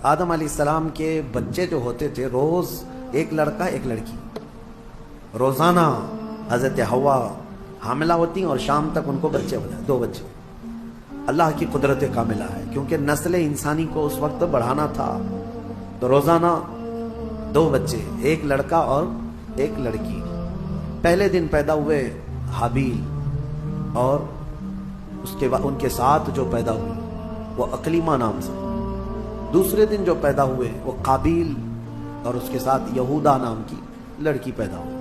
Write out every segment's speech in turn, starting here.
آدم علیہ السلام کے بچے جو ہوتے تھے روز ایک لڑکا ایک لڑکی، روزانہ حضرت حوا حاملہ ہوتی اور شام تک ان کو بچے ہو جائے، 2 بچے۔ اللہ کی قدرت کاملہ ہے، کیونکہ نسل انسانی کو اس وقت بڑھانا تھا، تو روزانہ 2 بچے، ایک لڑکا اور ایک لڑکی۔ پہلے دن پیدا ہوئے حابیل، اور اس کے بعد ان کے ساتھ جو پیدا ہوئی وہ اقلیمہ نام سے۔ دوسرے دن جو پیدا ہوئے وہ قابیل، اور اس کے ساتھ یہودا نام کی لڑکی پیدا ہوئی۔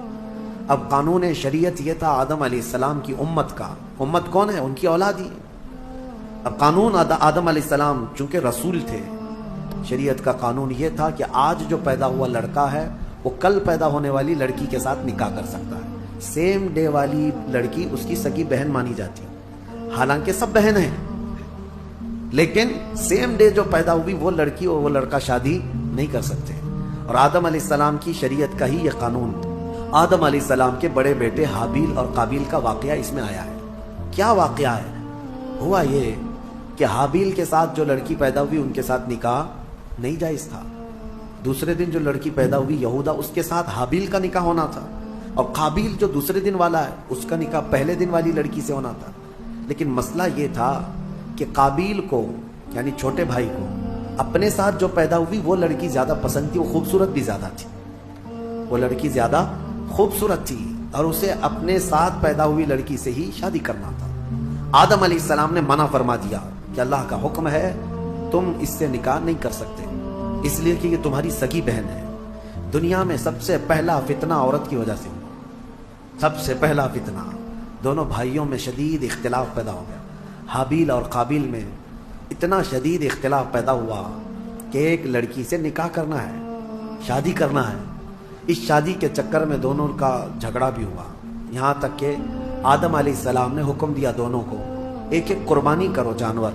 اب قانون شریعت یہ تھا آدم علیہ السلام کی امت کا، امت کون ہے؟ ان کی اولاد ہی ہے۔ اب قانون آدم علیہ السلام چونکہ رسول تھے، شریعت کا قانون یہ تھا کہ آج جو پیدا ہوا لڑکا ہے وہ کل پیدا ہونے والی لڑکی کے ساتھ نکاح کر سکتا ہے۔ سیم ڈے والی لڑکی اس کی سگی بہن مانی جاتی ہے، حالانکہ سب بہن ہیں، لیکن سیم ڈے جو پیدا ہوئی وہ لڑکی اور وہ لڑکا شادی نہیں کر سکتے۔ اور آدم علیہ السلام کی شریعت کا ہی یہ قانون تھا۔ آدم علیہ السلام کے بڑے بیٹے حابیل اور قابیل کا واقعہ اس میں آیا ہے۔ کیا واقعہ ہے؟ ہوا یہ کہ حابیل کے ساتھ جو لڑکی پیدا ہوئی ان کے ساتھ نکاح نہیں جائز تھا۔ دوسرے دن جو لڑکی پیدا ہوئی یہودا، اس کے ساتھ حابیل کا نکاح ہونا تھا، اور قابیل جو دوسرے دن والا ہے اس کا نکاح پہلے دن والی لڑکی سے ہونا تھا۔ لیکن مسئلہ یہ تھا کہ قابیل کو یعنی چھوٹے بھائی کو اپنے ساتھ جو پیدا ہوئی وہ لڑکی زیادہ پسند تھی، وہ خوبصورت بھی زیادہ تھی، وہ لڑکی زیادہ خوبصورت تھی، اور اسے اپنے ساتھ پیدا ہوئی لڑکی سے ہی شادی کرنا تھا۔ آدم علیہ السلام نے منع فرما دیا کہ اللہ کا حکم ہے تم اس سے نکاح نہیں کر سکتے، اس لیے کہ یہ تمہاری سگی بہن ہے۔ دنیا میں سب سے پہلا فتنہ عورت کی وجہ سے ہوا، سب سے پہلا فتنہ۔ دونوں بھائیوں میں شدید اختلاف پیدا ہو گیا۔ حابیل اور قابیل میں اتنا شدید اختلاف پیدا ہوا کہ ایک لڑکی سے نکاح کرنا ہے، شادی کرنا ہے۔ اس شادی کے چکر میں دونوں کا جھگڑا بھی ہوا، یہاں تک کہ آدم علیہ السلام نے حکم دیا دونوں کو ایک ایک قربانی کرو جانور،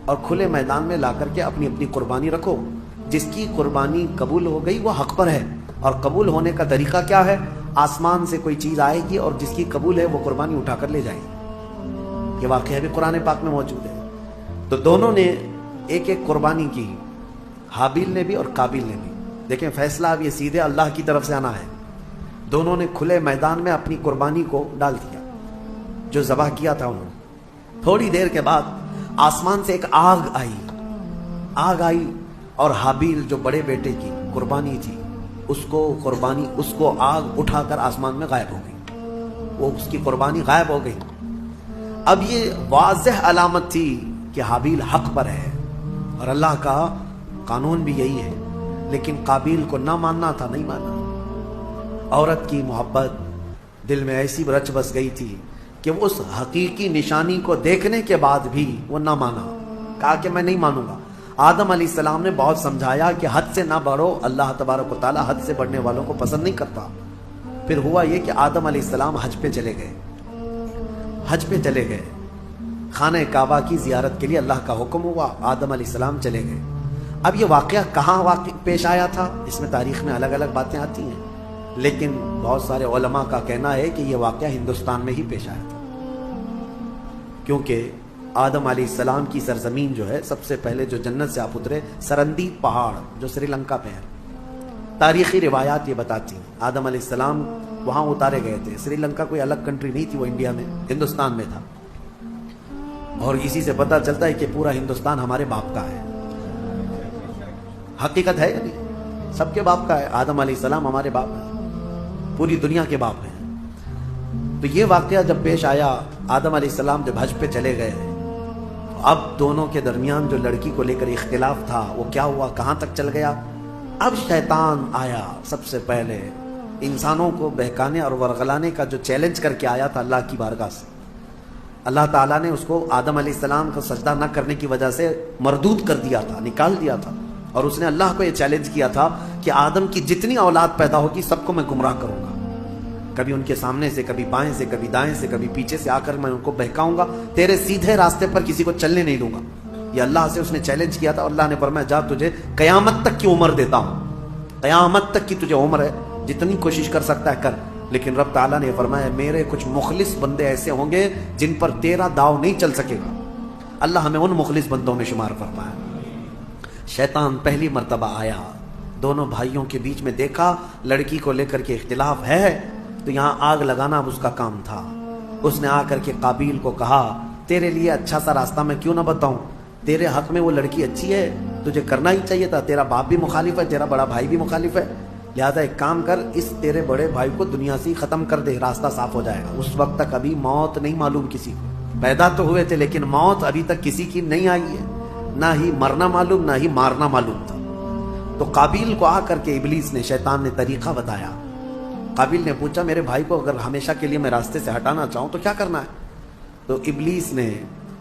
اور کھلے میدان میں لا کر کے اپنی اپنی قربانی رکھو۔ جس کی قربانی قبول ہو گئی وہ حق پر ہے، اور قبول ہونے کا طریقہ کیا ہے؟ آسمان سے کوئی چیز آئے گی اور جس کی قبول ہے وہ قربانی اٹھا کر لے جائے گی۔ یہ واقعہ بھی قرآن پاک میں موجود ہے۔ تو دونوں نے ایک ایک قربانی کی، حابیل نے بھی اور قابیل نے بھی۔ دیکھیں فیصلہ اب یہ سیدھے اللہ کی طرف سے آنا ہے۔ دونوں نے کھلے میدان میں اپنی قربانی کو ڈال دیا، جو ذبح کیا تھا انہوں نے۔ تھوڑی دیر کے بعد آسمان سے ایک آگ آئی، اور حابیل جو بڑے بیٹے کی قربانی تھی اس کو آگ اٹھا کر آسمان میں غائب ہو گئی، وہ اس کی قربانی غائب ہو گئی۔ اب یہ واضح علامت تھی کہ حابیل حق پر ہے، اور اللہ کا قانون بھی یہی ہے، لیکن قابیل کو نہ ماننا تھا، نہیں مانا۔ عورت کی محبت دل میں ایسی رچ بس گئی تھی کہ وہ اس حقیقی نشانی کو دیکھنے کے بعد بھی وہ نہ مانا، کہا کہ میں نہیں مانوں گا۔ آدم علیہ السلام نے بہت سمجھایا کہ حد سے نہ بڑھو، اللہ تبارک و تعالیٰ حد سے بڑھنے والوں کو پسند نہیں کرتا۔ پھر ہوا یہ کہ آدم علیہ السلام حج پہ چلے گئے، خانہ کعبہ کی زیارت کے لیے اللہ کا حکم ہوا، آدم علیہ السلام چلے گئے۔ اب یہ واقعہ کہاں پیش آیا تھا، اس میں تاریخ میں الگ الگ باتیں آتی ہیں، لیکن بہت سارے علماء کا کہنا ہے کہ یہ واقعہ ہندوستان میں ہی پیش آیا تھا، کیونکہ آدم علیہ السلام کی سرزمین جو ہے، سب سے پہلے جو جنت سے آپ اترے سرندیپ پہاڑ جو سری لنکا پہ ہے، تاریخی روایات یہ بتاتی ہیں آدم علیہ السلام وہاں اتارے گئے تھے۔ سری لنکا کوئی الگ کنٹری نہیں تھی، وہ انڈیا میں ہندوستان میں تھا، اور اسی سے پتہ چلتا ہے کہ پورا ہندوستان ہمارے باپ کا ہے۔ حقیقت ہے یا نہیں؟ سب کے باپ کا ہے، آدم علیہ السلام ہمارے باپ ہیں، پوری دنیا کے باپ ہیں۔ تو یہ واقعہ جب پیش آیا، آدم علیہ السلام جب حج پہ چلے گئے، تو اب دونوں کے درمیان جو لڑکی کو لے کر اختلاف تھا وہ کیا ہوا، کہاں تک چل گیا؟ اب شیطان آیا، سب سے پہلے انسانوں کو بہکانے اور ورغلانے کا جو چیلنج کر کے آیا تھا اللہ کی بارگاہ سے۔ اللہ تعالیٰ نے اس کو آدم علیہ السلام کو سجدہ نہ کرنے کی وجہ سے مردود کر دیا تھا، نکال دیا تھا، اور اس نے اللہ کو یہ چیلنج کیا تھا کہ آدم کی جتنی اولاد پیدا ہوگی سب کو میں گمراہ کروں گا، کبھی ان کے سامنے سے، کبھی بائیں سے، کبھی دائیں سے، کبھی پیچھے سے آ کر میں ان کو بہکاؤں گا، تیرے سیدھے راستے پر کسی کو چلنے نہیں دوں گا۔ یہ اللہ سے اس نے چیلنج کیا تھا، اور اللہ نے فرمایا جا تجھے قیامت تک کی عمر دیتا ہوں، قیامت تک کی تجھے عمر ہے، جتنی کوشش کر سکتا ہے کر۔ لیکن رب تعالیٰ نے فرمایا میرے کچھ مخلص بندے ایسے ہوں گے جن پر تیرا داؤ نہیں چل سکے گا۔ اللہ ہمیں ان مخلص بندوں میں شمار فرمائے۔ शैतान पहली मर्तबा आया, दोनों भाइयों के बीच में देखा लड़की को लेकर के इख्तिलाफ है, तो यहाँ आग लगाना अब उसका काम था। उसने आकर के काबिल को कहा, तेरे लिए अच्छा सा रास्ता मैं क्यों ना बताऊं, तेरे हक में वो लड़की अच्छी है, तुझे करना ही चाहिए था, तेरा बाप भी मुखालिफ है, तेरा बड़ा भाई भी मुखालिफ है, लिहाजा एक काम कर, इस तेरे बड़े भाई को दुनिया से खत्म कर दे, रास्ता साफ हो जाएगा। उस वक्त तक अभी मौत नहीं मालूम किसी को, पैदा तो हुए थे लेकिन मौत अभी तक किसी की नहीं आई है, ना ही मरना मालूम ना ही मारना मालूम था। तो काबिल को आकर के इबलीस ने, शैतान ने तरीका बताया। काबिल ने पूछा, मेरे भाई को अगर हमेशा के लिए मैं रास्ते से हटाना चाहूं तो क्या करना है? तो इबलीस ने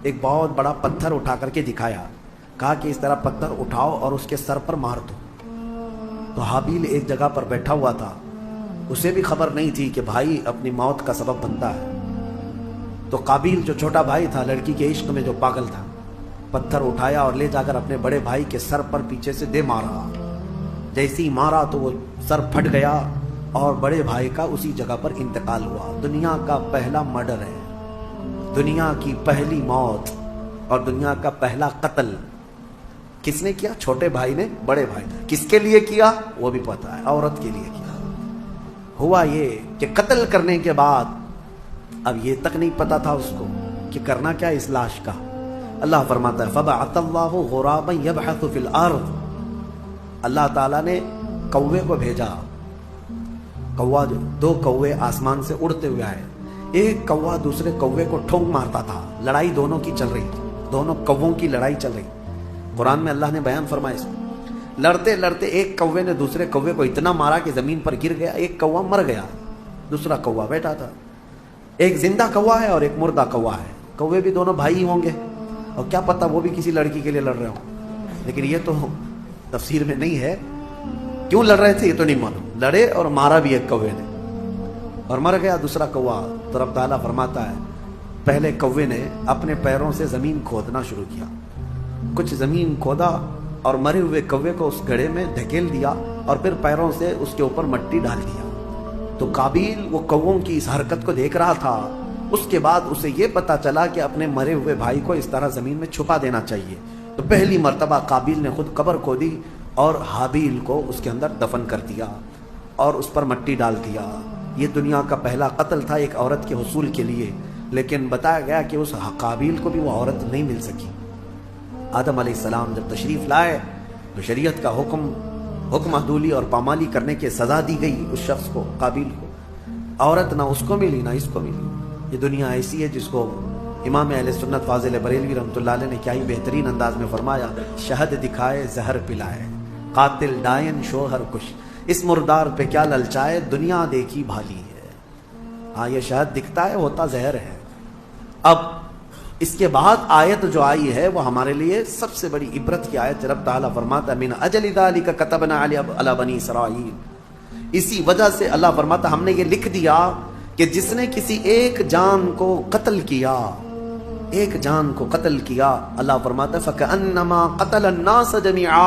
एक बहुत बड़ा पत्थर उठा करके दिखाया, कहा कि इस तरह पत्थर उठाओ और उसके सर पर मार दो। तो हाबिल एक जगह पर बैठा हुआ था, उसे भी खबर नहीं थी कि भाई अपनी मौत का सबब बनता है। तो काबिल जो छोटा भाई था, लड़की के इश्क में जो पागल था, पत्थर उठाया और ले जाकर अपने बड़े भाई के सर पर पीछे से दे मारा। जैसे ही मारा तो वो सर फट गया और बड़े भाई का उसी जगह पर इंतकाल हुआ। दुनिया का पहला मर्डर है, दुनिया की पहली मौत और दुनिया का पहला कत्ल किसने किया? छोटे भाई ने बड़े भाई। किसके लिए किया वो भी पता है, औरत के लिए किया। हुआ ये कि कत्ल करने के बाद अब ये तक नहीं पता था उसको कि करना क्या इस लाश का। अल्लाह फरमाता है, फबअतल्लाहु गुराबन यबहसु फिल अर्द, अल्लाह ताला ने कौवे को भेजा। कौवा, दो कौवे आसमान से उड़ते हुए आए। एक कौवा दूसरे कौवे को ठोंक मारता था, लड़ाई दोनों की चल रही थी, दोनों कौवों की लड़ाई चल रही। कुरान में अल्लाह ने बयान फरमाया इसमें, लड़ते लड़ते एक कौवे ने दूसरे कौवे को इतना मारा कि जमीन पर गिर गया। एक कौवा मर गया, दूसरा कौवा बैठा था। एक जिंदा कौवा है और एक मुर्दा कौवा है। कौवे भी दोनों भाई होंगे और क्या पता वो भी किसी लड़की के लिए लड़ रहे हो, लेकिन ये तो तफसीर में नहीं है। क्यों लड़ रहे थे ये तो नहीं मालूम। लड़े और मारा भी एक कौवे ने और मर गया दूसरा कौवा। तो रब ताला फरमाता है, पहले कौवे ने अपने पैरों से जमीन खोदना शुरू किया, कुछ जमीन खोदा और मरे हुए कौवे को उस गड्ढे में धकेल दिया और फिर पैरों से उसके ऊपर मिट्टी डाल दिया। तो काबिल वो कौवों की इस हरकत को देख रहा था। उसके बाद उसे ये पता चला कि अपने मरे हुए भाई को इस तरह जमीन में छुपा देना चाहिए। तो पहली मर्तबा काबिल ने खुद कब्र खोदी और हाबिल को उसके अंदर दफन कर दिया और उस पर मिट्टी डाल दिया। ये दुनिया का पहला कत्ल था एक औरत के हुसूल के लिए, लेकिन बताया गया कि उस काबिल को भी वो औरत नहीं मिल सकी। आदम अलैहिस्सलाम जब तशरीफ लाए तो शरीयत का हुक्म अदूली और पामाली करने की सजा दी गई उस शख्स को, काबिल को। औरत ना उसको मिली ना इसको मिली। ये दुनिया ऐसी है जिसको इमाम अहले सुन्नत फाजिल बरेलवी रहमतुल्लाह अलैह ने क्या ही बेहतरीन अंदाज में फरमाया, शहद दिखाए जहर पिलाए, कातिल डायन शोहर कुश, इस मुर्दार पे क्या ललचाए, दुनिया देखी भाली है। हाँ, ये शहद दिखता है, होता जहर है। अब इसके बाद आयत जो आई है वो हमारे लिए सबसे बड़ी इबरत की आयत। रब ताला फरमाता है, मिन अजलि ज़ालिका कतबना अला बनी इसराईल, इसी वजह से अल्लाह फरमाता हमने ये लिख दिया कि जिसने किसी एक जान को कत्ल किया, एक जान को कत्ल किया, अल्लाह फरमाता है फकअन्नमा क़तल अन्नास जमीआ,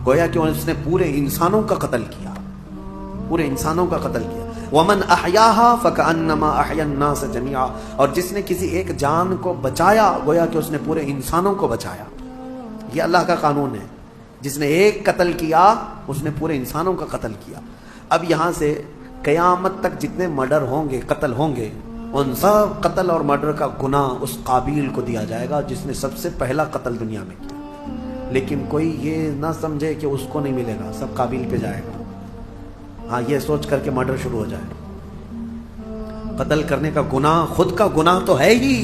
गोया कि उसने पूरे इंसानों का कत्ल किया, पूरे इंसानों का कत्ल किया। वमन अहयाहा फकअन्नमा अहया अन्नास जमीआ, और जिसने किसी एक जान को बचाया गोया कि उसने पूरे इंसानों को बचाया। ये अल्लाह का कानून है, जिसने एक कत्ल किया उसने पूरे इंसानों का कत्ल किया। अब यहाँ से क़यामत तक जितने मर्डर होंगे, कत्ल होंगे, उन सब कत्ल और मर्डर का गुनाह उस काबिल को दिया जाएगा जिसने सबसे पहला कत्ल दुनिया में किया। लेकिन कोई ये ना समझे कि उसको नहीं मिलेगा, सब काबिल पे जाएगा। हाँ, ये सोच करके मर्डर शुरू हो जाए। कत्ल करने का गुनाह खुद का गुनाह तो है ही,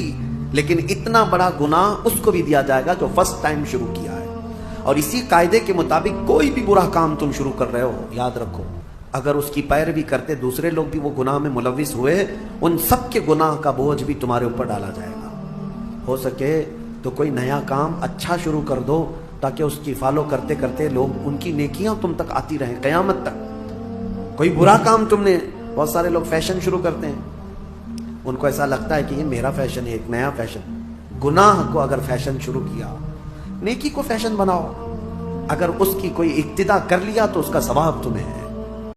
लेकिन इतना बड़ा गुनाह उसको भी दिया जाएगा जो फर्स्ट टाइम शुरू किया है। और इसी कायदे के मुताबिक कोई भी बुरा काम तुम शुरू कर रहे हो, याद रखो, अगर उसकी पैरवी करते दूसरे लोग भी वो गुनाह में मुलविस हुए, उन सब के गुनाह का बोझ भी तुम्हारे ऊपर डाला जाएगा। हो सके तो कोई नया काम अच्छा शुरू कर दो ताकि उसकी फॉलो करते करते लोग, उनकी नेकियां तुम तक आती रहें क़यामत तक। कोई बुरा काम तुमने, बहुत सारे लोग फैशन शुरू करते हैं, उनको ऐसा लगता है कि ये मेरा फैशन है, एक नया फैशन। गुनाह को अगर फैशन शुरू किया, नेकी को फैशन बनाओ। अगर उसकी कोई इक्तिदा कर लिया तो उसका सवाब तुम्हें है।